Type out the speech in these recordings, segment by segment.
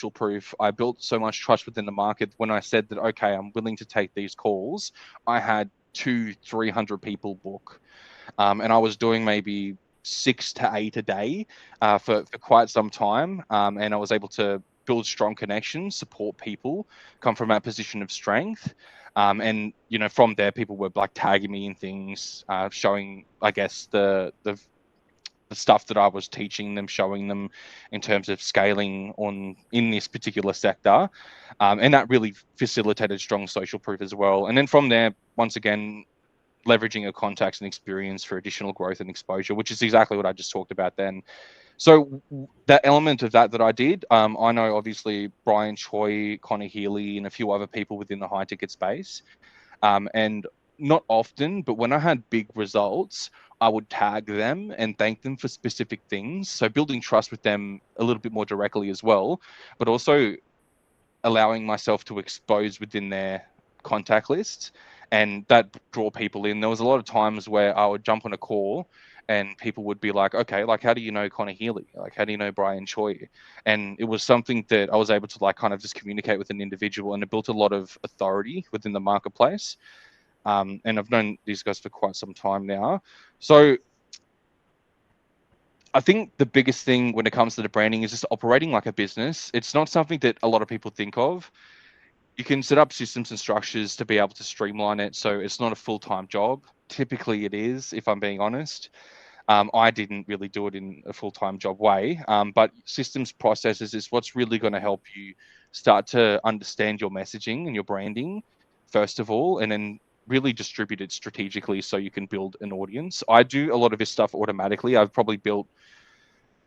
proof. I built so much trust within the market. When I said that, okay, I'm willing to take these calls, I had 200-300 people book. And I was doing maybe 6 to 8 a day for quite some time. And I was able to build strong connections, support people, come from that position of strength. And from there, people were like tagging me in things, showing, I guess, the stuff that I was teaching them, showing them in terms of scaling in this particular sector. And that really facilitated strong social proof as well. And then from there, once again, leveraging your contacts and experience for additional growth and exposure, which is exactly what I just talked about then. So that element of that I did, I know obviously Brian Choi, Connor Healy, and a few other people within the high ticket space. And not often, but when I had big results, I would tag them and thank them for specific things. So building trust with them a little bit more directly as well, but also allowing myself to expose within their contact list and that draw people in. There was a lot of times where I would jump on a call and people would be like, okay, like, how do you know Connor Healy? Like, how do you know Brian Choi? And it was something that I was able to like kind of just communicate with an individual, and it built a lot of authority within the marketplace. And I've known these guys for quite some time now. So I think the biggest thing when it comes to the branding is just operating like a business. It's not something that a lot of people think of. You can set up systems and structures to be able to streamline it so it's not a full-time job. Typically it is, if I'm being honest. I didn't really do it in a full-time job way, but systems processes is what's really going to help you start to understand your messaging and your branding, first of all, and then really distribute it strategically so you can build an audience. I do a lot of this stuff automatically. I've probably built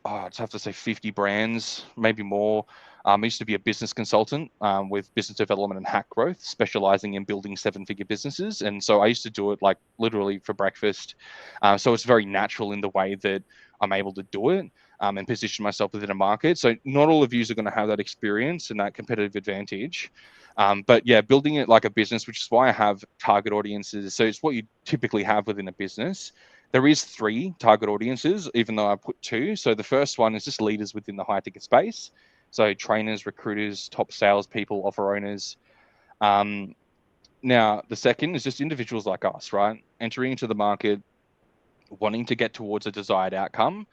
I'd have to say 50 brands, maybe more. I used to be a business consultant with business development and hack growth, specializing in building 7-figure businesses. And so I used to do it like literally for breakfast. So it's very natural in the way that I'm able to do it and position myself within a market. So not all of you are going to have that experience and that competitive advantage. But yeah, building it like a business, which is why I have target audiences. So it's what you typically have within a business. There is 3 target audiences, even though I put 2. So the first one is just leaders within the high ticket space. So trainers, recruiters, top salespeople, offer owners. Now, the second is just individuals like us, right? Entering into the market, wanting to get towards a desired outcome,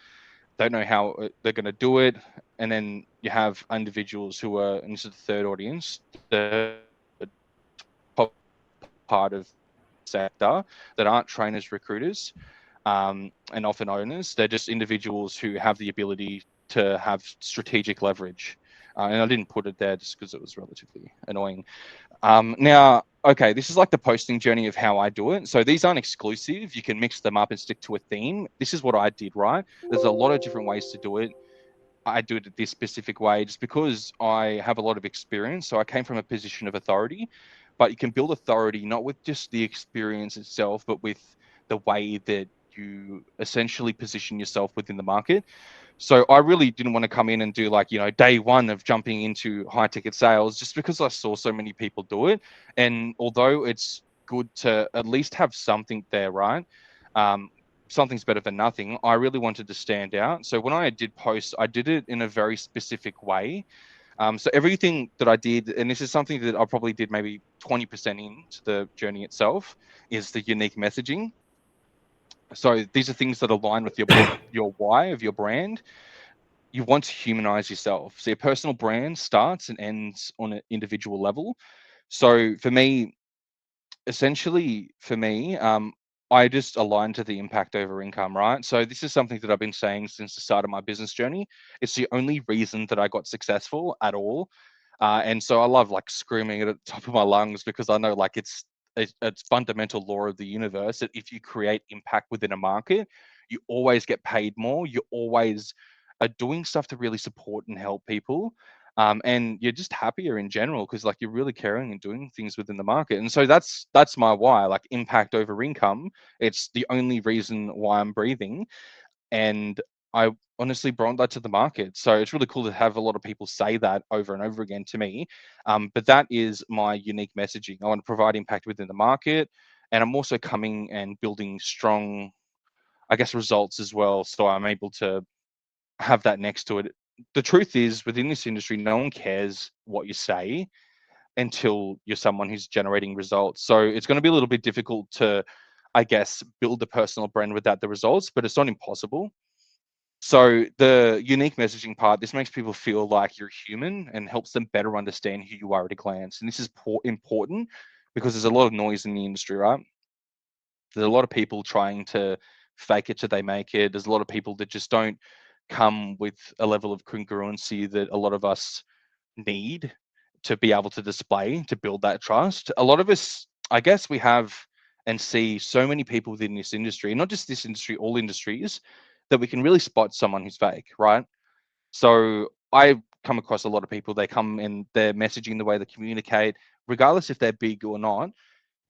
don't know how they're going to do it. And then you have individuals who are, and this is the third audience, the top part of sector that aren't trainers, recruiters, and often owners. They're just individuals who have the ability to have strategic leverage. And I didn't put it there just because it was relatively annoying. Now, okay, this is like the posting journey of how I do it. So these aren't exclusive. You can mix them up and stick to a theme. This is what I did, right? There's a lot of different ways to do it. I do it this specific way just because I have a lot of experience. So I came from a position of authority, but you can build authority not with just the experience itself, but with the way that you essentially position yourself within the market. So I really didn't want to come in and do like, day one of jumping into high ticket sales just because I saw so many people do it. And although it's good to at least have something there, right? Something's better than nothing. I really wanted to stand out. So when I did post, I did it in a very specific way. So everything that I did, and this is something that I probably did maybe 20% into the journey itself, is the unique messaging. So these are things that align with your why of your brand. You want to humanize yourself. So your personal brand starts and ends on an individual level. So for me, essentially for me, I just align to the impact over income, right? So this is something that I've been saying since the start of my business journey. It's the only reason that I got successful at all. And so I love like screaming it at the top of my lungs because I know like it's fundamental law of the universe that if you create impact within a market, you always get paid more. You always are doing stuff to really support and help people. And you're just happier in general because like you're really caring and doing things within the market. And so that's my why, like impact over income. It's the only reason why I'm breathing. And I honestly brought that to the market. So it's really cool to have a lot of people say that over and over again to me. But that is my unique messaging. I want to provide impact within the market. And I'm also coming and building strong, I guess, results as well. So I'm able to have that next to it the truth is, within this industry, no one cares what you say until you're someone who's generating results. So it's going to be a little bit difficult to, I guess, build a personal brand without the results, but it's not impossible. So the unique messaging part, this makes people feel like you're human and helps them better understand who you are at a glance. And this is important because there's a lot of noise in the industry, right? There's a lot of people trying to fake it till they make it. There's a lot of people that just don't come with a level of congruency that a lot of us need to be able to display to build that trust. A lot of us, I guess, we have and see so many people within this industry, not just this industry, all industries, that we can really spot someone who's fake, right? So I come across a lot of people, they come and they're messaging the way they communicate, regardless if they're big or not.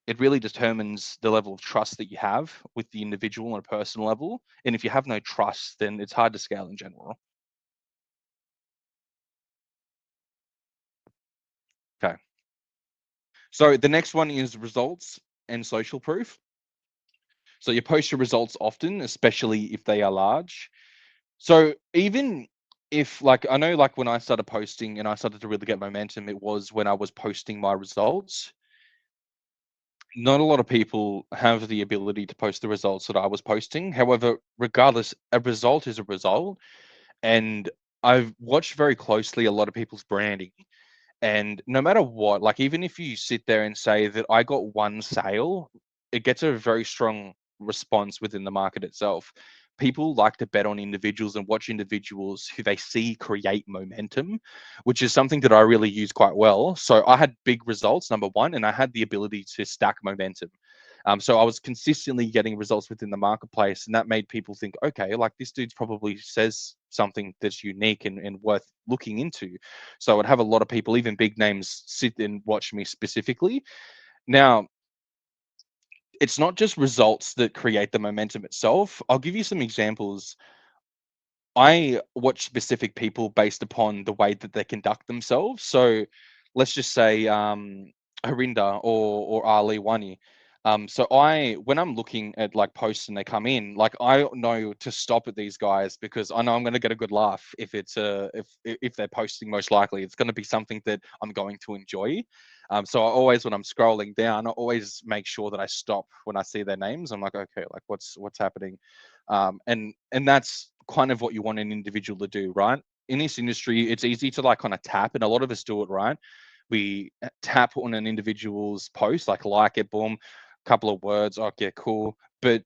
It really determines the level of trust that you have with the individual on a personal level. And if you have no trust, then it's hard to scale in general. Okay. So the next one is results and social proof. So you post your results often, especially if they are large. So even if, like, I know, like when I started posting and I started to really get momentum, it was when I was posting my results. Not a lot of people have the ability to post the results that I was posting. However, regardless, a result is a result. And I've watched very closely a lot of people's branding. And no matter what, like even if you sit there and say that I got one sale, it gets a very strong response within the market itself. People like to bet on individuals and watch individuals who they see create momentum, which is something that I really use quite well. So I had big results, number one, and I had the ability to stack momentum. So I was consistently getting results within the marketplace, and that made people think, okay, like this dude's probably says something that's unique and worth looking into. So I'd have a lot of people, even big names, sit and watch me specifically. Now, it's not just results that create the momentum itself. I'll give you some examples. I watch specific people based upon the way that they conduct themselves. So let's just say Harinder or Ali Wani. So when I'm looking at like posts and they come in, like I know to stop at these guys because I know I'm going to get a good laugh if it's if they're posting. Most likely, it's going to be something that I'm going to enjoy. So I always, when I'm scrolling down, I always make sure that I stop when I see their names. I'm like, okay, like what's happening, and that's kind of what you want an individual to do, right? In this industry, it's easy to like kind of tap, and a lot of us do it, right? We tap on an individual's post, like it, boom, couple of words, okay, cool. But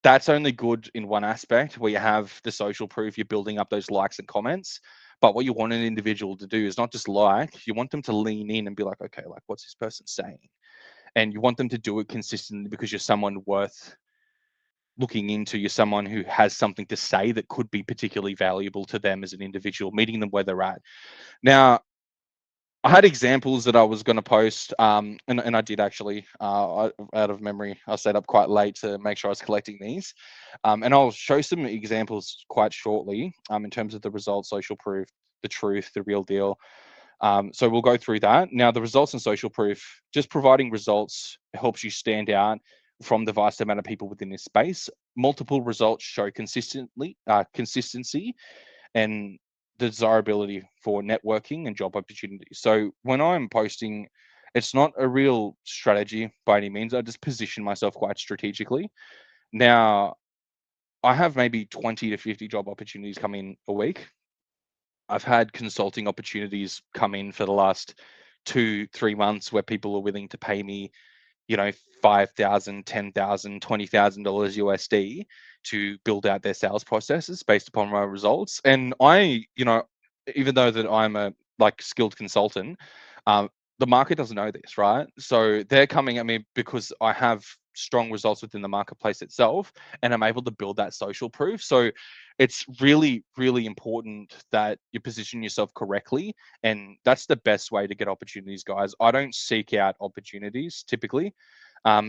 that's only good in one aspect where you have the social proof, you're building up those likes and comments. But what you want an individual to do is not just like, you want them to lean in and be like, okay, like what's this person saying? And you want them to do it consistently because you're someone worth looking into. You're someone who has something to say that could be particularly valuable to them as an individual, meeting them where they're at. Now, I had examples that I was going to post, and I did actually, out of memory. I stayed up quite late to make sure I was collecting these, and I'll show some examples quite shortly, in terms of the results, social proof, the truth, the real deal. So we'll go through that. Now, the results and social proof, just providing results helps you stand out from the vast amount of people within this space. Multiple results show consistency and the desirability for networking and job opportunities. So when I'm posting, it's not a real strategy by any means. I just position myself quite strategically. Now, I have maybe 20 to 50 job opportunities come in a week. I've had consulting opportunities come in for the last 2 3 months where people are willing to pay me, you know, 5,000, 10,000, $20,000 USD to build out their sales processes based upon my results. And I, even though that I'm a like skilled consultant, um, the market doesn't know this, right? So they're coming at me because I have strong results within the marketplace itself, and I'm able to build that social proof. So it's really, really important that you position yourself correctly, and that's the best way to get opportunities, guys. I don't seek out opportunities typically.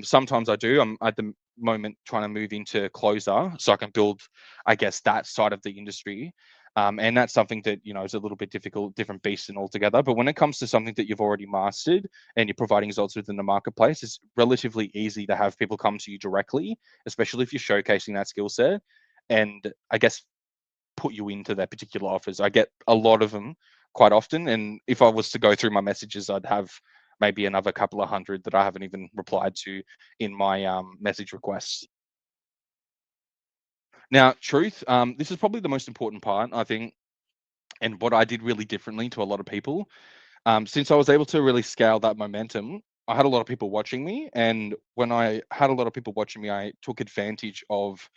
Sometimes I do. I'm at the moment trying to move into closer so I can build, I guess, that side of the industry. And that's something that, is a little bit difficult, different beast and altogether. But when it comes to something that you've already mastered and you're providing results within the marketplace, it's relatively easy to have people come to you directly, especially if you're showcasing that skill set. And I guess put you into their particular offers. I get a lot of them quite often, and if I was to go through my messages, I'd have maybe another couple of hundred that I haven't even replied to in my message requests. Now, truth, this is probably the most important part, I think, and what I did really differently to a lot of people. Since I was able to really scale that momentum, I had a lot of people watching me. And when I had a lot of people watching me, I took advantage of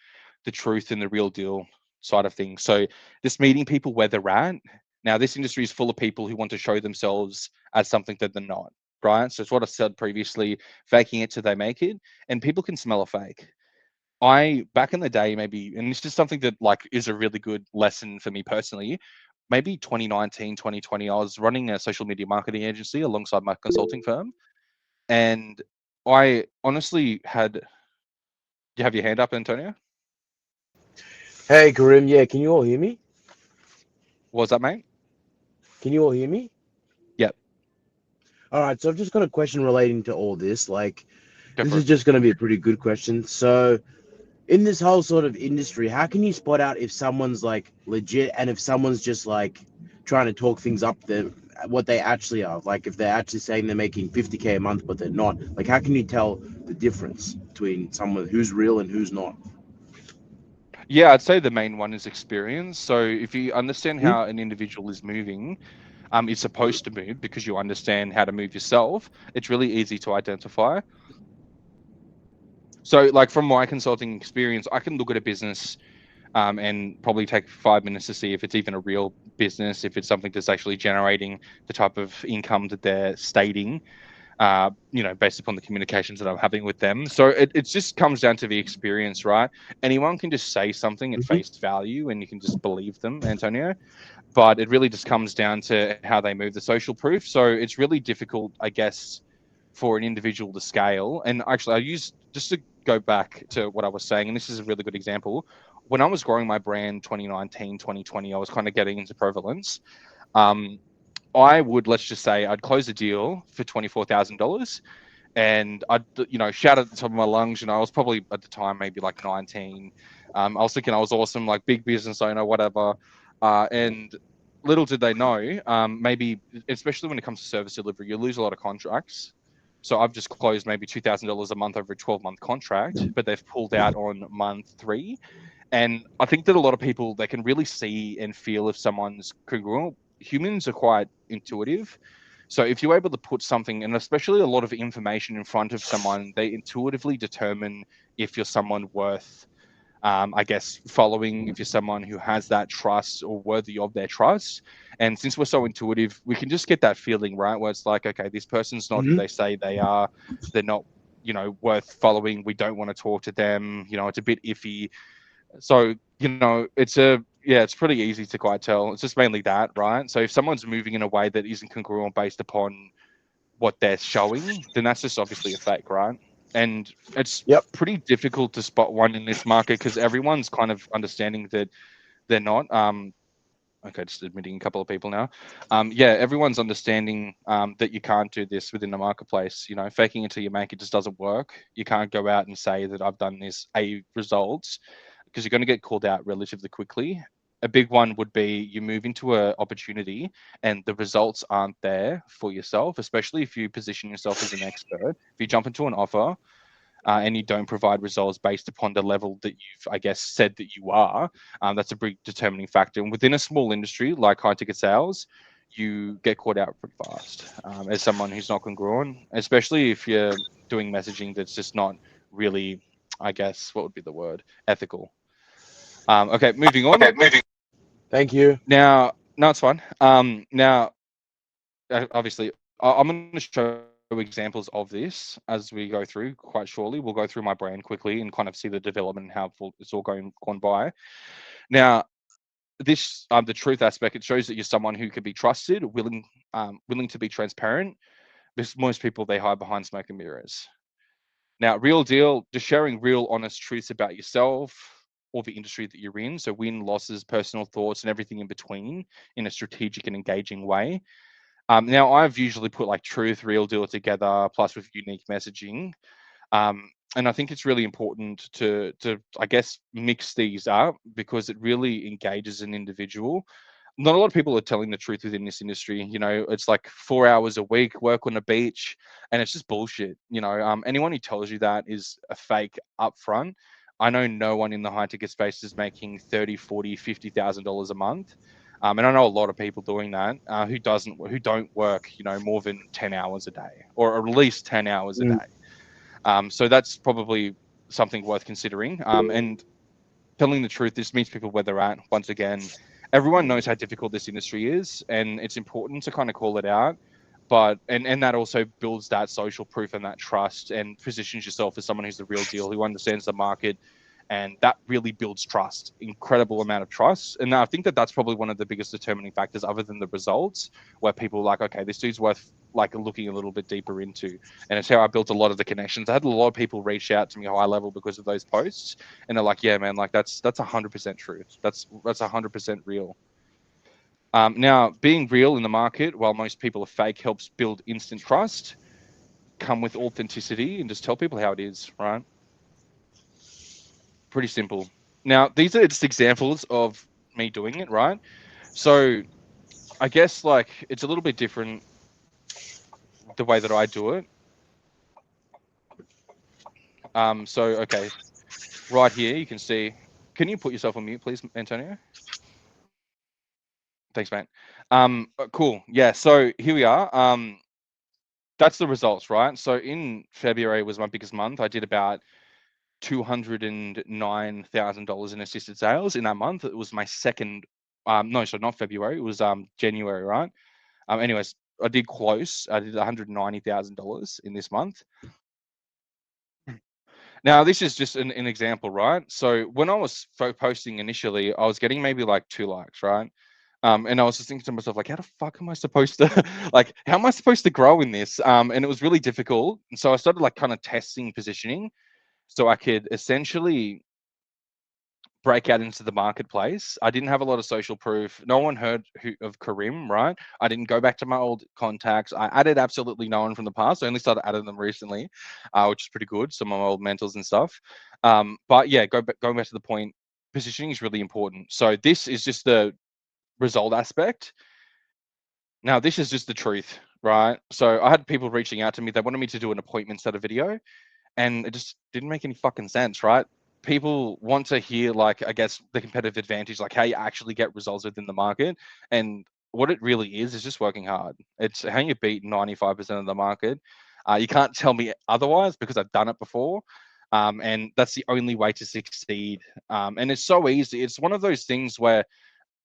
the truth and the real deal side of things. So just meeting people where they're at. Now, this industry is full of people who want to show themselves as something that they're not, right? So it's what I said previously, faking it till they make it. And people can smell a fake. Back in the day, maybe, and this is something that like is a really good lesson for me personally, maybe 2019, 2020, I was running a social media marketing agency alongside my consulting firm. And I honestly had, you have your hand up, Antonio? Hey, Karim. Yeah, can you all hear me? What was that, mate? Can you all hear me? Yep, All right, so I've just got a question relating to all this. Like, go this for is it. just going to be a pretty good question. So, in this whole sort of industry, how can you spot out if someone's like legit and if someone's just like trying to talk things up the what they actually are? Like, if they're actually saying they're making 50K a month, but they're not. Like, how can you tell the difference between someone who's real and who's not? Yeah, I'd say the main one is experience. So if you understand Hmm? how an individual is moving, is supposed to move because you understand how to move yourself, it's really easy to identify. So, like from my consulting experience, I can look at a business and probably take 5 minutes to see if it's even a real business, if it's something that's actually generating the type of income that they're stating, based upon the communications that I'm having with them. So it just comes down to the experience, right? Anyone can just say something at Hmm. face value and you can just believe them, Antonio. But it really just comes down to how they move the social proof. So it's really difficult, I guess, for an individual to scale. And actually, I use just to go back to what I was saying, and this is a really good example. When I was growing my brand 2019, 2020, I was kind of getting into prevalence. Um, I would, let's just say, I'd close a deal for $24,000 and I'd, shout at the top of my lungs. I was probably at the time maybe like 19. I was thinking I was awesome, like big business owner, whatever. And little did they know, maybe, especially when it comes to service delivery, you lose a lot of contracts. So I've just closed maybe $2,000 a month over a 12-month contract, but they've pulled out on month three. And I think that a lot of people, they can really see and feel if someone's congruent. Humans are quite intuitive. So if you're able to put something, and especially a lot of information in front of someone, they intuitively determine if you're someone worth, I guess, following, if you're someone who has that trust or worthy of their trust. And since we're so intuitive, we can just get that feeling, right? Where it's like, okay, this person's not who Hmm. they say they are. They're not, worth following. We don't want to talk to them. It's a bit iffy. So, it's pretty easy to quite tell. It's just mainly that, right? So if someone's moving in a way that isn't congruent based upon what they're showing, then that's just obviously a fake, right? And it's Yep. pretty difficult to spot one in this market because everyone's kind of understanding that they're not. Okay, just admitting a couple of people now. Yeah, everyone's understanding that you can't do this within the marketplace. Faking until you make it just doesn't work. You can't go out and say that I've done this A results because you're going to get called out relatively quickly. A big one would be you move into an opportunity and the results aren't there for yourself, especially if you position yourself as an expert. If you jump into an offer and you don't provide results based upon the level that you've, I guess, said that you are, that's a big determining factor. And within a small industry like high ticket sales, you get caught out pretty fast as someone who's not congruent, especially if you're doing messaging that's just not really, I guess, what would be the word? Ethical. Okay, moving on. Okay, moving. Thank you. Now, no, it's fine. Now, obviously, I'm going to show examples of this as we go through quite shortly. We'll go through my brand quickly and kind of see the development and how it's all gone by. Now, this the truth aspect, it shows that you're someone who can be trusted, willing to be transparent. Because most people, they hide behind smoke and mirrors. Now, real deal, just sharing real, honest truths about yourself or the industry that you're in. So win, losses, personal thoughts, and everything in between in a strategic and engaging way. Now, I've usually put like truth, real deal together, plus with unique messaging. And I think it's really important to I guess mix these up because it really engages an individual. Not a lot of people are telling the truth within this industry. You know, it's like 4 hours a week, work on a beach, and it's just bullshit. You know, anyone who tells you that is a fake upfront. I know no one in the high ticket space is making 30, 40, $50,000 a month. And I know a lot of people doing that who don't work, you know, more than 10 hours a day or at least 10 hours a Mm. day. So that's probably something worth considering. And telling the truth, this meets people where they're at. Once again, everyone knows how difficult this industry is, and it's important to kind of call it out. But and that also builds that social proof and that trust, and positions yourself as someone who's the real deal, who understands the market, and that really builds trust, incredible amount of trust. And I think that that's probably one of the biggest determining factors, other than the results, where people are like, okay, this dude's worth like looking a little bit deeper into. And it's how I built a lot of the connections. I had a lot of people reach out to me high level because of those posts, and they're like, yeah, man, like that's 100% true. That's 100% real. Now, being real in the market, while most people are fake, helps build instant trust. Come with authenticity and just tell people how it is, right? Pretty simple. Now, these are just examples of me doing it, right? So I guess like it's a little bit different the way that I do it. So okay, right here you can see. Can you put yourself on mute, please, Antonio? Thanks, mate. Cool. Yeah. So here we are. That's the results, right? So in February was my biggest month. I did about $209,000 in assisted sales in that month. It was my second. No, so not February. It was January, right? Anyways, I did close. I did $190,000 in this month. Now, this is just an example, right? So when I was posting initially, I was getting maybe like 2 likes, right? And I was just thinking to myself, like, how the fuck am I supposed to, like, how am I supposed to grow in this? And it was really difficult. And so I started like kind of testing positioning so I could essentially break out into the marketplace. I didn't have a lot of social proof. No one heard of Karim, right? I didn't go back to my old contacts. I added absolutely no one from the past. I only started adding them recently, which is pretty good. Some of my old mentors and stuff. But yeah, going back to the point, positioning is really important. So this is just the result aspect. Now, this is just the truth, right? So I had people reaching out to me. They wanted me to do an appointment set a video, and it just didn't make any fucking sense, right? People want to hear, like, I guess the competitive advantage, like how you actually get results within the market. And what it really is just working hard. It's how you beat 95% of the market. You can't tell me otherwise because I've done it before. And that's the only way to succeed. And it's so easy. It's one of those things where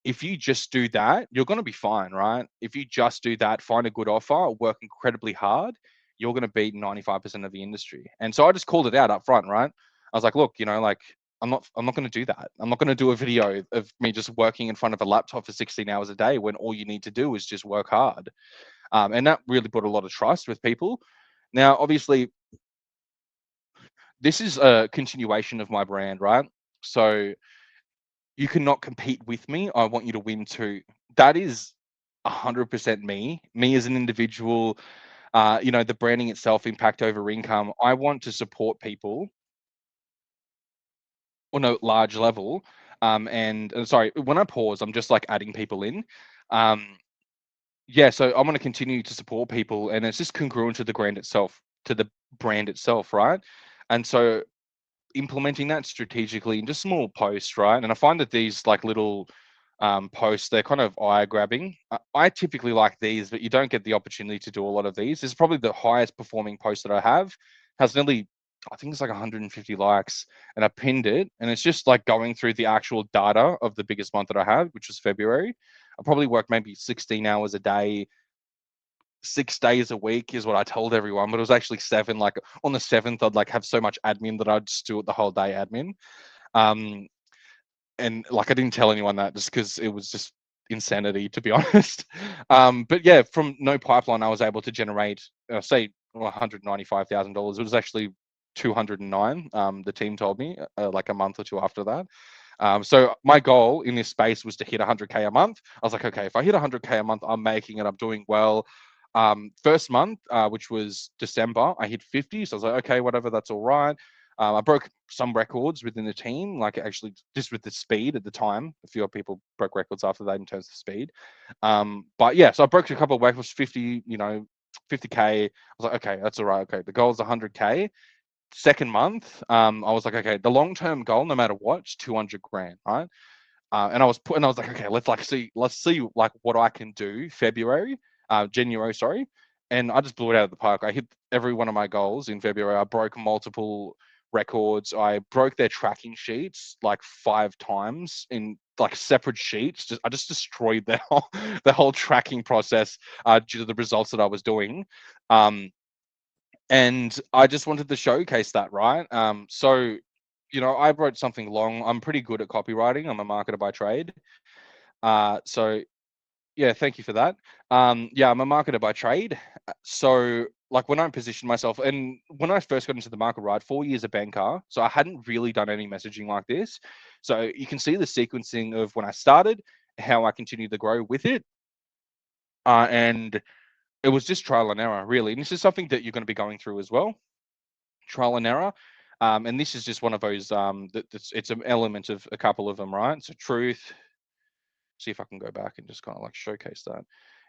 if you just do that, you're going to be fine, right? If you just do that, find a good offer, work incredibly hard, you're going to beat 95% of the industry. And so I just called it out up front, right? I was like, look, you know, like I'm not going to do that. I'm not going to do a video of me just working in front of a laptop for 16 hours a day when all you need to do is just work hard. And that really put a lot of trust with people. Now, obviously, this is a continuation of my brand, right? So you cannot compete with me. I want you to win too. That is 100% me as an individual. You know, the branding itself, impact over income. I want to support people on a large level. And sorry, when I pause, I'm just like adding people in. Um, yeah, so I'm going to continue to support people, and it's just congruent to the brand itself, right? And so implementing that strategically in just small posts, right? And I find that these like little posts, they're kind of eye grabbing. I typically like these, but you don't get the opportunity to do a lot of these. This is probably the highest performing post that I have. Has nearly, I think it's like 150 likes, and I pinned it, and it's just like going through the actual data of the biggest month that I had, which was February. I probably worked maybe 16 hours a day, 6 days a week is what I told everyone, but it was actually seven. Like on the seventh, I'd like have so much admin that I'd just do it the whole day admin. Um, and like I didn't tell anyone that just because it was just insanity, to be honest. But yeah, from no pipeline, I was able to generate, say, $195,000. It was actually 209. The team told me like a month or two after that. So my goal in this space was to hit 100K a month. I was like, okay, if I hit 100K a month, I'm making it. I'm doing well. First month, which was December, I hit 50. So I was like, okay, whatever, that's all right. I broke some records within the team, like actually just with the speed at the time. A few other people broke records after that in terms of speed. But yeah, so I broke a couple of records, 50, 50K. I was like, okay, that's all right. Okay, the goal is 100K. Second month, I was like, okay, the long term goal, no matter what, is 200 grand, right? And I was like, okay, let's see like what I can do. January, sorry, and I just blew it out of the park. I hit every one of my goals in February. I broke multiple records. I broke their tracking sheets like 5 times in like separate sheets. I just destroyed the whole tracking process due to the results that I was doing. Um, and I just wanted to showcase that, right? I wrote something long. I'm pretty good at copywriting. I'm a marketer by trade. So yeah, thank you for that. Yeah, I'm a marketer by trade. So like when I positioned myself, and when I first got into the market, right, 4 years of banker, so I hadn't really done any messaging like this. So you can see the sequencing of when I started, how I continued to grow with it, and it was just trial and error, really. And this is something that you're going to be going through as well, trial and error. And this is just one of those it's an element of a couple of them, right? So truth, see if I can go back and just kind of like showcase that.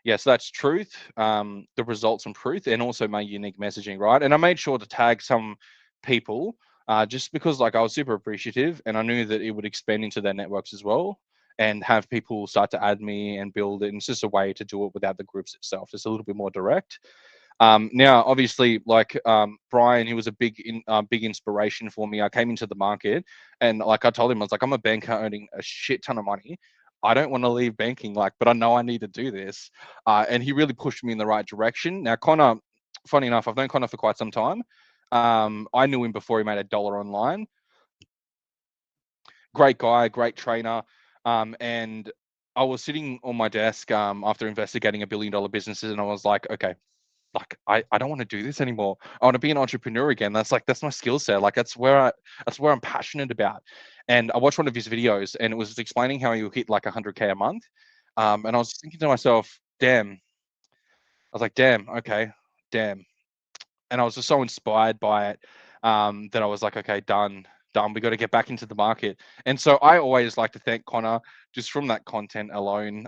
Yeah, so that's truth, the results and truth, and also my unique messaging, right? And I made sure to tag some people just because like I was super appreciative and I knew that it would expand into their networks as well and have people start to add me and build it. And it's just a way to do it without the groups itself. It's a little bit more direct. Now, obviously, like Brian, he was a big inspiration for me. I came into the market, and like I told him, I was like, I'm a banker earning a shit ton of money. I don't want to leave banking, like, but I know I need to do this. And he really pushed me in the right direction. Now, Connor, funny enough, I've known Connor for quite some time. I knew him before he made a dollar online. Great guy, great trainer. And I was sitting on my desk after investigating $1 billion businesses, and I was like, like I don't want to do this anymore. I want to be an entrepreneur again. That's my skill set. Like that's where I'm passionate about. And I watched one of his videos and it was explaining how he would hit like 100K a month. And I was thinking to myself, damn. I was like, damn, okay, damn. And I was just so inspired by it that I was like, okay, done. We got to get back into the market. And so I always like to thank Connor just from that content alone.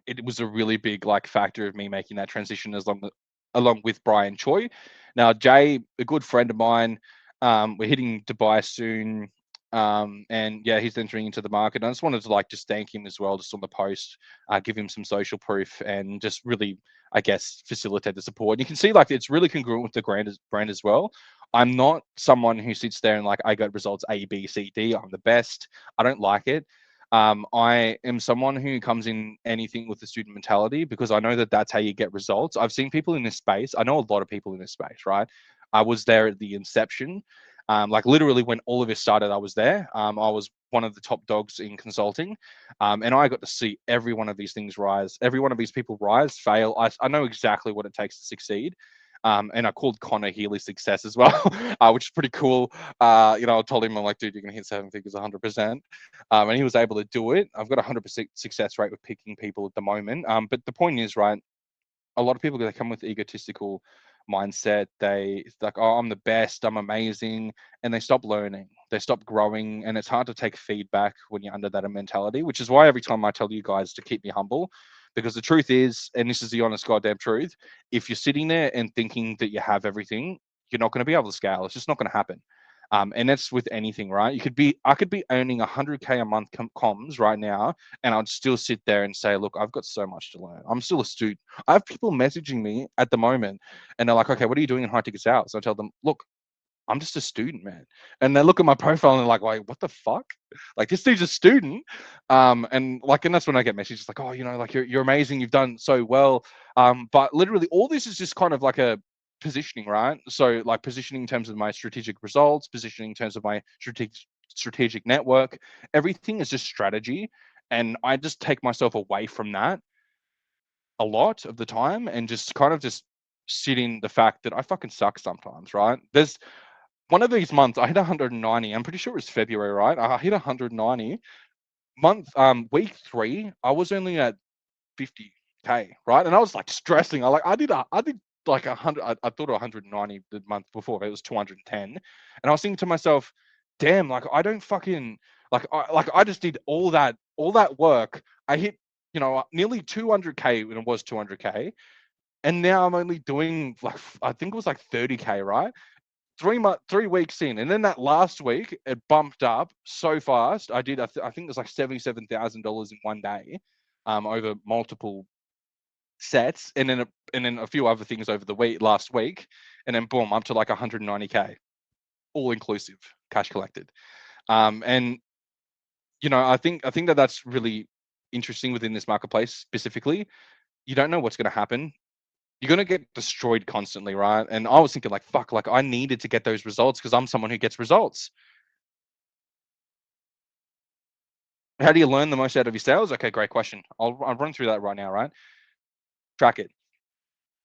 It was a really big like factor of me making that transition along with Brian Choi. Now Jay, a good friend of mine, we're hitting Dubai soon. And yeah, he's entering into the market. I just wanted to like just thank him as well, just on the post, give him some social proof and just really, I guess, facilitate the support. And you can see like it's really congruent with the brand as well. I'm not someone who sits there and like I got results A, B, C, D. I'm the best. I don't like it. I am someone who comes in anything with the student mentality because I know that that's how you get results. I've seen people in this space. I know a lot of people in this space, right? I was there at the inception. Like literally when all of this started, I was there. I was one of the top dogs in consulting. And I got to see every one of these things rise, every one of these people rise, fail. I know exactly what it takes to succeed. And I called Connor Healy success as well, which is pretty cool. I told him, I'm like, dude, you're going to hit 7 figures 100%. And he was able to do it. I've got a 100% success rate with picking people at the moment. But the point is, right, a lot of people that come with egotistical mindset, they like, oh, I'm the best, I'm amazing, and they stop learning, they stop growing, and it's hard to take feedback when you're under that mentality, which is why every time I tell you guys to keep me humble, because the truth is, and this is the honest goddamn truth, if you're sitting there and thinking that you have everything, you're not going to be able to scale. It's just not going to happen. And that's with anything, right? I could be earning 100K a month comms right now, and I'd still sit there and say, look, I've got so much to learn. I'm still a student. I have people messaging me at the moment, and they're like, okay, what are you doing in high ticket sales? So I tell them, look, I'm just a student, man. And they look at my profile and they're like, wait, what the fuck? Like this dude's a student. And that's when I get messages like, oh, like you're amazing. You've done so well. But literally all this is just kind of like a positioning, right? So like positioning in terms of my strategic results, positioning in terms of my strategic network, everything is just strategy. And I just take myself away from that a lot of the time and just kind of just sit in the fact that I fucking suck sometimes, right? There's one of these months I hit 190. I'm pretty sure it was February, right? I hit 190. Week 3, I was only at 50. k, right? And I was like stressing. I did like 100. I thought 190 the month before, but it was 210, and I was thinking to myself, damn, like I don't fucking like I just did all that work. I hit nearly 200k when it was 200k, and now I'm only doing like I think it was like 30k, right? 3 weeks in, and then that last week it bumped up so fast. I think it was like $77,000 in one day, over multiple sets, and then a few other things over the last week, and then boom, up to like 190k, all inclusive, cash collected. And I think that that's really interesting within this marketplace specifically. You don't know what's going to happen. You're going to get destroyed constantly, right? And I was thinking like, fuck, like I needed to get those results because I'm someone who gets results. How do you learn the most out of your sales? Okay, great question. I'll run through that right now, right? Track it.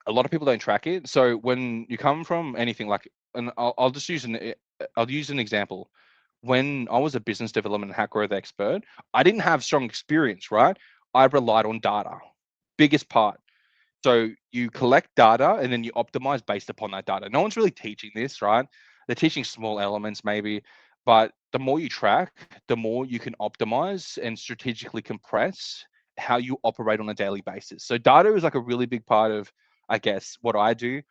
A lot of people don't track it. So when you come from anything like, and I'll just I'll use an example. When I was a business development and hack growth expert, I didn't have strong experience, right? I relied on data. Biggest part. So you collect data and then you optimize based upon that data. No one's really teaching this, right? They're teaching small elements maybe, but the more you track, the more you can optimize and strategically compress how you operate on a daily basis. So data is like a really big part of, I guess, what I do.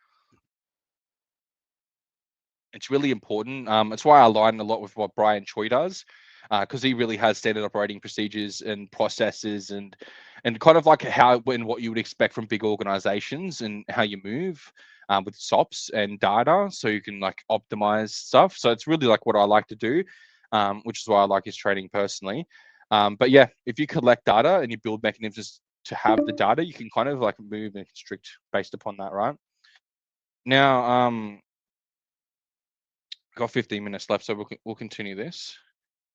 It's really important. It's why I align a lot with what Brian Choi does, because he really has standard operating procedures and processes and kind of like how and what you would expect from big organizations and how you move with SOPs and data, so you can like optimize stuff. So it's really like what I like to do, which is why I like his training personally. But yeah, if you collect data and you build mechanisms to have the data, you can kind of like move and constrict based upon that, right? Now, got 15 minutes left, so we'll continue this.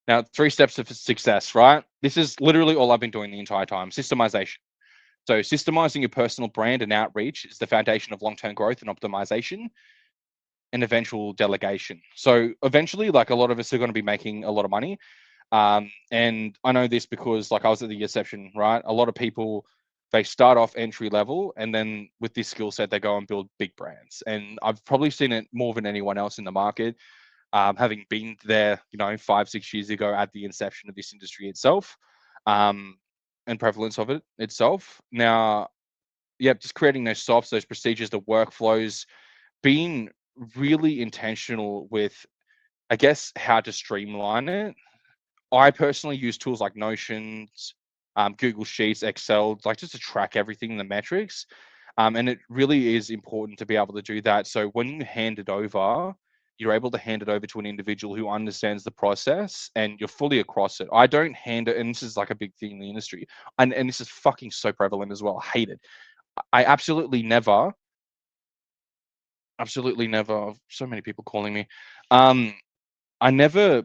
Now, 3 steps of success, right? This is literally all I've been doing the entire time. Systemization. So systemizing your personal brand and outreach is the foundation of long-term growth and optimization and eventual delegation. So eventually, like a lot of us are going to be making a lot of money. And I know this because like I was at the Inception, right? A lot of people, they start off entry level and then with this skill set, they go and build big brands. And I've probably seen it more than anyone else in the market, having been there, 5, 6 years ago at the inception of this industry itself, um, and prevalence of it itself. Now, yeah, just creating those softs, those procedures, the workflows, being really intentional with, I guess, how to streamline it. I personally use tools like Notions, Google Sheets, Excel, like just to track everything in the metrics. And it really is important to be able to do that. So when you hand it over, you're able to hand it over to an individual who understands the process and you're fully across it. I don't hand it, and this is like a big thing in the industry, and this is fucking so prevalent as well. I hate it. I absolutely never. So many people calling me. Um, I never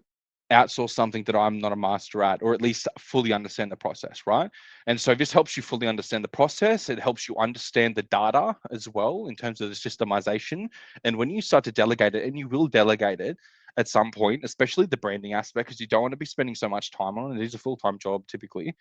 outsource something that I'm not a master at, or at least fully understand the process, right? And so this helps you fully understand the process. It helps you understand the data as well in terms of the systemization. And when you start to delegate it, and you will delegate it at some point, especially the branding aspect, because you don't want to be spending so much time on it. It is a full-time job typically.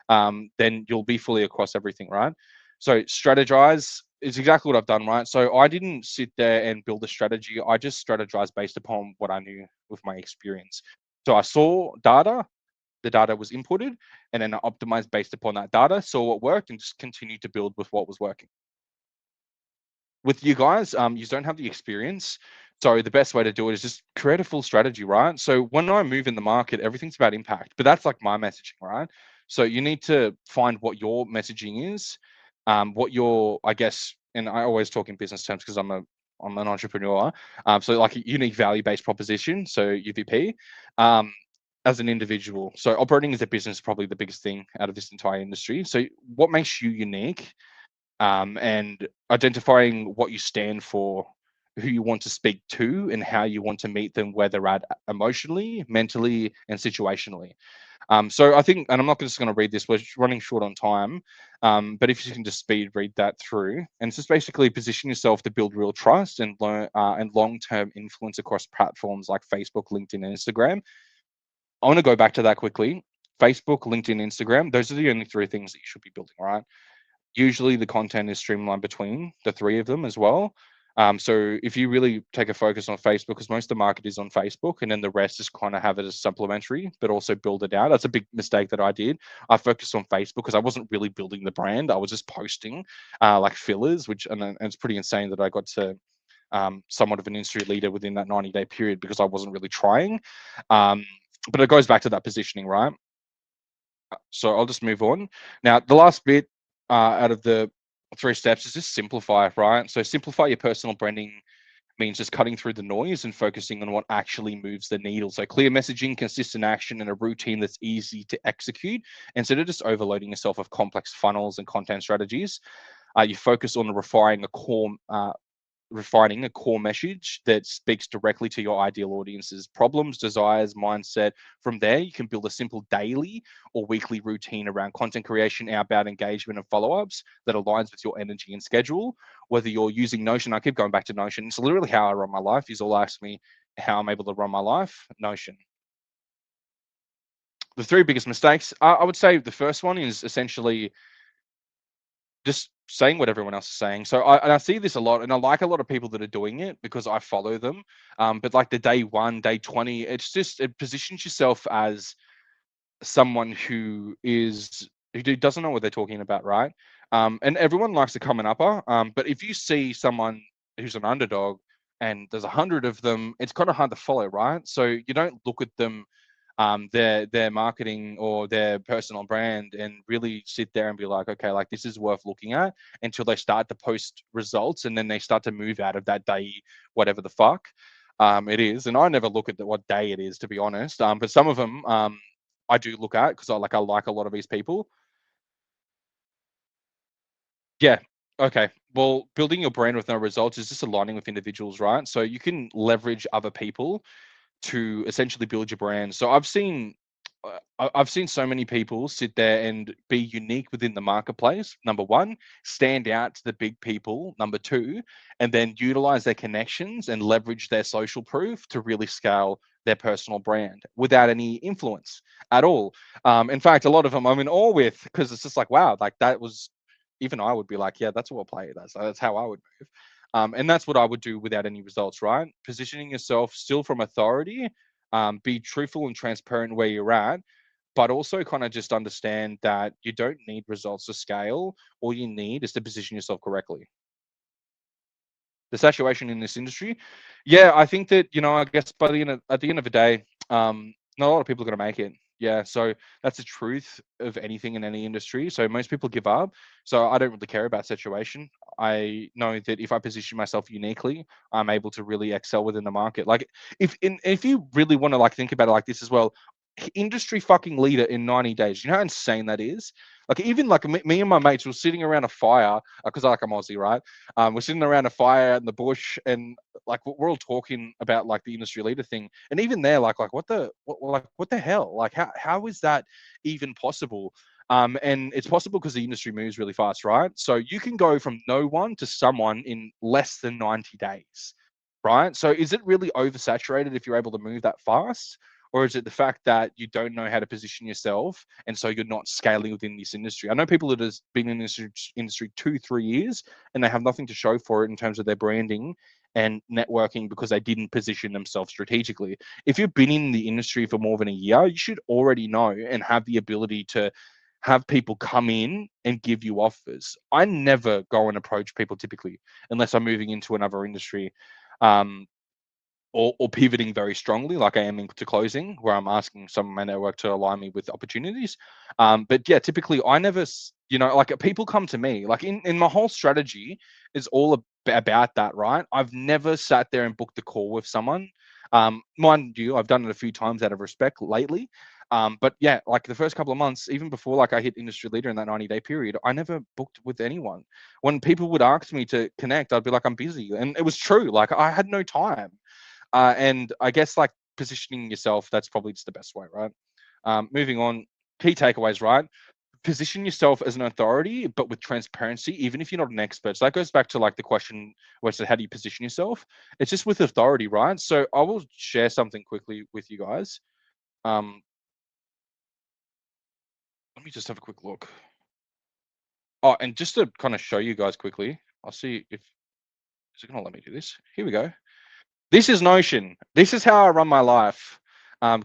Then you'll be fully across everything, right? So strategize is exactly what I've done, right? So I didn't sit there and build a strategy. I just strategized based upon what I knew with my experience. So I saw data, the data was inputted, and then I optimized based upon that data, saw what worked, and just continued to build with what was working. With you guys, you don't have the experience. So the best way to do it is just create a full strategy, right? So when I move in the market, everything's about impact, but that's like my messaging, right? So you need to find what your messaging is, what your, I guess, and I always talk in business terms because I'm an entrepreneur. So like a unique value-based proposition, so UVP, as an individual. So operating as a business is probably the biggest thing out of this entire industry. So what makes you unique, and identifying what you stand for, who you want to speak to, and how you want to meet them where they're at emotionally, mentally, and situationally. So I think, and I'm not just going to read this, we're running short on time, but if you can just speed read that through, and it's just basically position yourself to build real trust and learn and long-term influence across platforms like Facebook, LinkedIn, and Instagram. I want to go back to that quickly. Facebook, LinkedIn, Instagram, those are the only 3 things that you should be building, right? Usually the content is streamlined between the three of them as well. So if you really take a focus on Facebook, because most of the market is on Facebook, and then the rest is kind of have it as supplementary, but also build it out. That's a big mistake that I did. I focused on Facebook because I wasn't really building the brand. I was just posting like fillers, and it's pretty insane that I got to somewhat of an industry leader within that 90-day period because I wasn't really trying. Um, but it goes back to that positioning, right? So I'll just move on. Now, the last bit out of the three steps is just simplify, right? So simplify your personal branding means just cutting through the noise and focusing on what actually moves the needle. So clear messaging, consistent action, and a routine that's easy to execute instead of just overloading yourself with complex funnels and content strategies. You focus on refining a core message that speaks directly to your ideal audience's problems, desires, mindset. From there, you can build a simple daily or weekly routine around content creation, outbound engagement, and follow ups that aligns with your energy and schedule. Whether you're using Notion, I keep going back to Notion. It's literally how I run my life. You all ask me how I'm able to run my life. Notion. The three biggest mistakes, I would say the first one is essentially just saying what everyone else is saying. So I see this a lot, and I like a lot of people that are doing it because I follow them. But like the day one, day 20, it positions yourself as someone who doesn't know what they're talking about, right? And everyone likes to come and upper. But if you see someone who's an underdog and there's 100 of them, it's kind of hard to follow, right? So you don't look at them their marketing or their personal brand and really sit there and be like, okay, like this is worth looking at until they start to post results and then they start to move out of that day, whatever the fuck it is. And I never look at what day it is, to be honest. But some of them I do look at because I like a lot of these people. Yeah. Okay. Well, building your brand with no results is just aligning with individuals, right? So you can leverage other people to essentially build your brand. So I've seen so many people sit there and be unique within the marketplace. Number one, stand out to the big people. Number two, and then utilize their connections and leverage their social proof to really scale their personal brand without any influence at all. In fact, a lot of them I'm in awe with because it's just like, wow, like that was even I would be like, yeah, that's what I'll play. That's how I would move. And that's what I would do without any results, right? Positioning yourself still from authority, be truthful and transparent where you're at, but also kind of just understand that you don't need results to scale. All you need is to position yourself correctly. The saturation in this industry, yeah, I think that I guess at the end of the day, not a lot of people are going to make it. Yeah, so that's the truth of anything in any industry. So most people give up. So I don't really care about saturation. I know that if I position myself uniquely, I'm able to really excel within the market. Like if you really want to like think about it like this as well, industry fucking leader in 90 days. You know how insane that is? Like even like me and my mates were sitting around a fire because I'm Aussie, right? We're sitting around a fire in the bush, and like we're all talking about like the industry leader thing, and even there, like what the hell? Like how is that even possible? And it's possible because the industry moves really fast, right? So you can go from no one to someone in less than 90 days, right? So is it really oversaturated if you're able to move that fast? Or is it the fact that you don't know how to position yourself and so you're not scaling within this industry? I know people that have been in this industry 2 3 years and they have nothing to show for it in terms of their branding and networking because they didn't position themselves strategically. If you've been in the industry for more than a year, you should already know and have the ability to have people come in and give you offers. I never go and approach people typically unless I'm moving into another industry. Um, or pivoting very strongly, like I am into closing, where I'm asking some of my network to align me with opportunities. But yeah, typically I never, like people come to me, like in my whole strategy is all about that, right? I've never sat there and booked a call with someone. Mind you, I've done it a few times out of respect lately. But yeah, like the first couple of months, even before like I hit industry leader in that 90-day period, I never booked with anyone. When people would ask me to connect, I'd be like, I'm busy. And it was true. Like I had no time. And I guess like positioning yourself, that's probably just the best way, right? Moving on, key takeaways, right? Position yourself as an authority, but with transparency, even if you're not an expert. So that goes back to like the question where it's how do you position yourself? It's just with authority, right? So I will share something quickly with you guys. Um, Let me just have a quick look. Oh, and just to kind of show you guys quickly, I'll see if is it gonna let me do this. Here we go. This is Notion. This is how I run my life.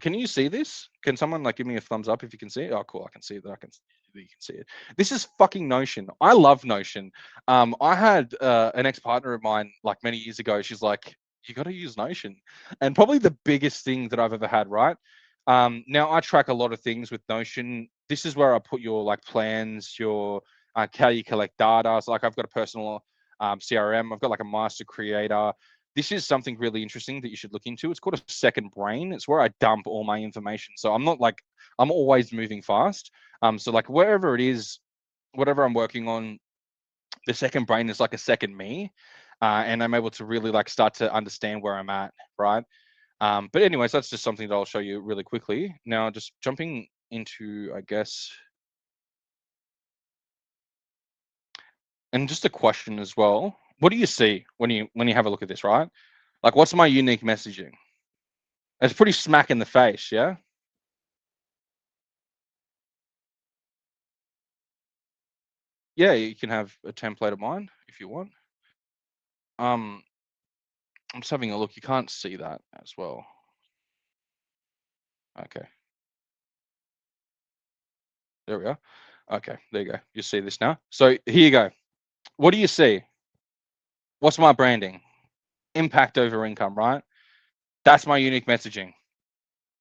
Can you see this? Can someone like give me a thumbs up if you can see it? Oh, cool. I can see it. I can. You can see it. This is fucking Notion. I love Notion. I had an ex-partner of mine like many years ago. She's like, "You got to use Notion," and probably the biggest thing that I've ever had. Right. Now I track a lot of things with Notion. This is where I put your like plans, your how you collect data. So like I've got a personal CRM. I've got like a master creator. This is something really interesting that you should look into. It's called a second brain. It's where I dump all my information. So I'm not like I'm always moving fast. So like wherever it is, whatever I'm working on, the second brain is like a second me, and I'm able to really like start to understand where I'm at, right? But anyways, that's just something that I'll show you really quickly. Now, just jumping into, I guess, and just a question as well. What do you see when you have a look at this, right? Like, what's my unique messaging? It's pretty smack in the face, yeah. Yeah, you can have a template of mine if you want. Um, I'm just having a look. You can't see that as well. Okay, there we are. Okay, there you go. You see this now. So here you go. What do you see? What's my branding? Impact over income, right? That's my unique messaging.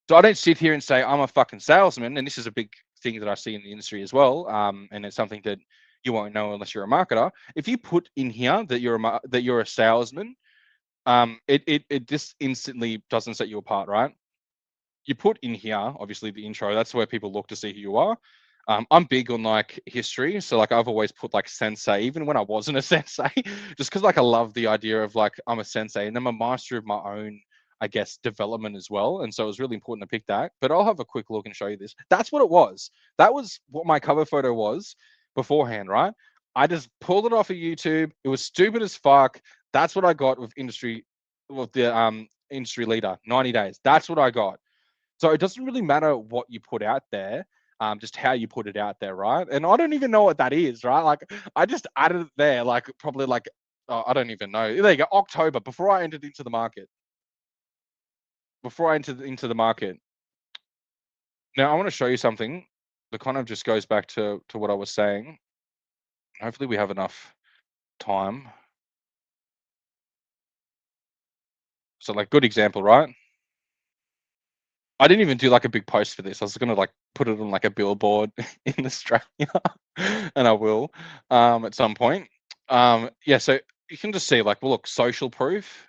So I don't sit here and say I'm a fucking salesman, and this is a big thing that I see in the industry as well. And it's something that you won't know unless you're a marketer. If you put in here that you're a salesman, it just instantly doesn't set you apart, right? You put in here, obviously the intro, that's where people look to see who you are. I'm big on like history. So like I've always put like sensei, even when I wasn't a sensei, just because like I love the idea of like I'm a sensei and I'm a master of my own, I guess, development as well. And so it was really important to pick that. But I'll have a quick look and show you this. That's what it was. That was what my cover photo was beforehand, right? I just pulled it off of YouTube. It was stupid as fuck. That's what I got with the industry leader, 90 days. That's what I got. So it doesn't really matter what you put out there, just how you put it out there, right? And I don't even know what that is, right? Like I just added it there, like probably like I don't even know. There you go, October before I entered into the market. Before I entered into the market. Now I want to show you something that kind of just goes back to what I was saying. Hopefully we have enough time. So like good example, right? I didn't even do like a big post for this. I was gonna like put it on like a billboard in Australia, and I will at some point. Yeah, so you can just see like, well, look, social proof,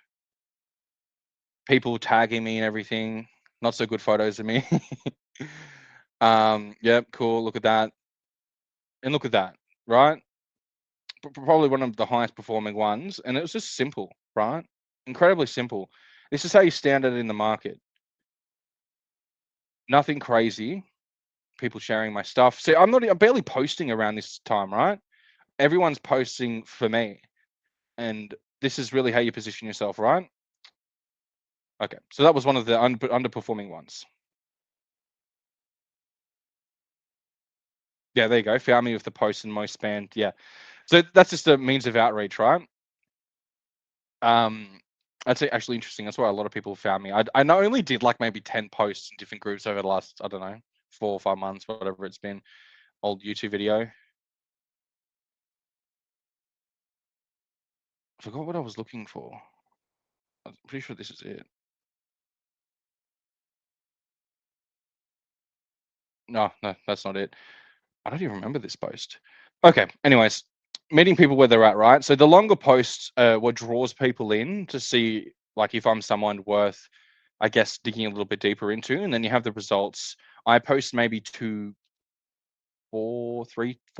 people tagging me and everything. Not so good photos of me. Yeah, cool. Look at that, and look at that, right? Probably one of the highest performing ones, and it was just simple, right? Incredibly simple. This is how you stand out in the market. Nothing crazy. People sharing my stuff. See, I'm barely posting around this time, right? Everyone's posting for me, and this is really how you position yourself, right? Okay, so that was one of the underperforming ones. Yeah, there you go. Found me with the post and most spanned. Yeah, so that's just a means of outreach, right? Um, that's actually interesting. That's why a lot of people found me. I not only did like maybe 10 posts in different groups over the last, I don't know, 4 or 5 months, whatever it's been. Old YouTube video. I forgot what I was looking for. I'm pretty sure this is it. No, no, that's not it. I don't even remember this post. Okay, anyways, meeting people where they're at, right? So the longer posts what draws people in to see like if I'm someone worth, I guess, digging a little bit deeper into, and then you have the results. I post maybe 4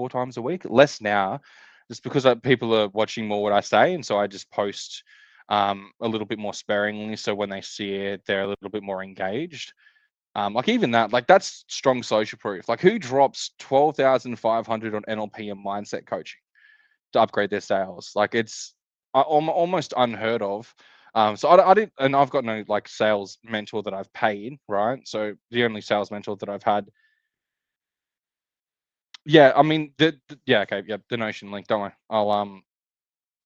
times a week, less now, just because people are watching more what I say, and so I just post a little bit more sparingly, so when they see it, they're a little bit more engaged. Like even that, like that's strong social proof. Like who drops 12,500 on NLP and mindset coaching to upgrade their sales? Like it's almost unheard of. So I didn't, and I've got no like sales mentor that I've paid, right? So the only sales mentor that I've had, Yeah, I mean, yeah, okay, yeah, the Notion link. Don't worry,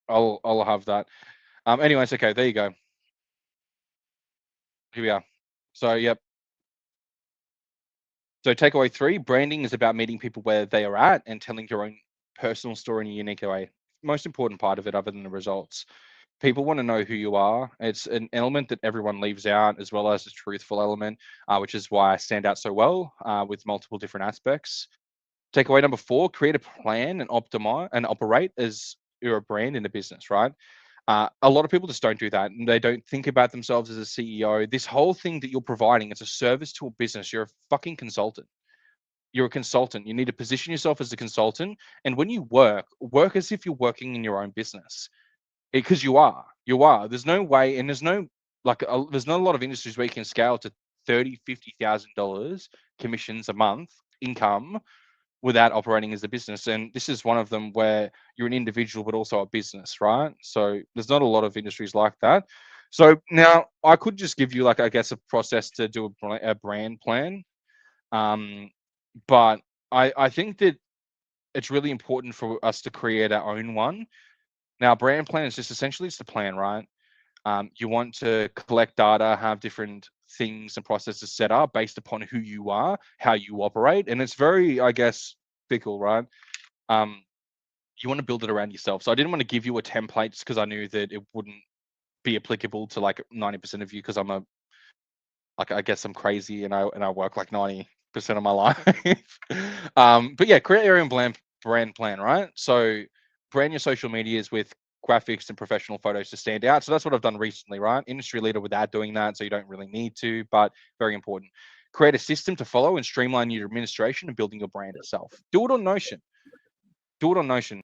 I'll have that. Anyways, okay, there you go. Here we are. So, yep. So, takeaway 3: branding is about meeting people where they are at and telling your own personal story in a unique way. Most important part of it, other than the results. People want to know who you are. It's an element that everyone leaves out, as well as a truthful element, which is why I stand out so well with multiple different aspects. Takeaway number 4: create a plan and optimize and operate as you're a brand in a business, right? A lot of people just don't do that, and they don't think about themselves as a CEO. This whole thing that you're providing, it's a service to a business. You're a fucking consultant. You're a consultant. You need to position yourself as a consultant. And when you work as if you're working in your own business, because you are. You are. There's no way, and there's no there's not a lot of industries where you can scale to $30,000-$50,000 commissions a month income without operating as a business. And this is one of them where you're an individual but also a business, right? So there's not a lot of industries like that. So now I could just give you, like, I guess, a process to do a brand plan. But I think that it's really important for us to create our own one. Now, brand plan is just essentially it's the plan, right? You want to collect data, have different things and processes set up based upon who you are, how you operate, and it's very, I guess, fickle, right? Um, you want to build it around yourself. So I didn't want to give you a template just because I knew that it wouldn't be applicable to like 90% of you, because I guess I'm crazy and I work like 90% of my life. But yeah, create your own brand plan, right? So brand your social medias with graphics and professional photos to stand out. So that's what I've done recently, right? Industry leader without doing that, so you don't really need to, but very important. Create a system to follow and streamline your administration and building your brand itself. Do it on Notion. Do it on Notion.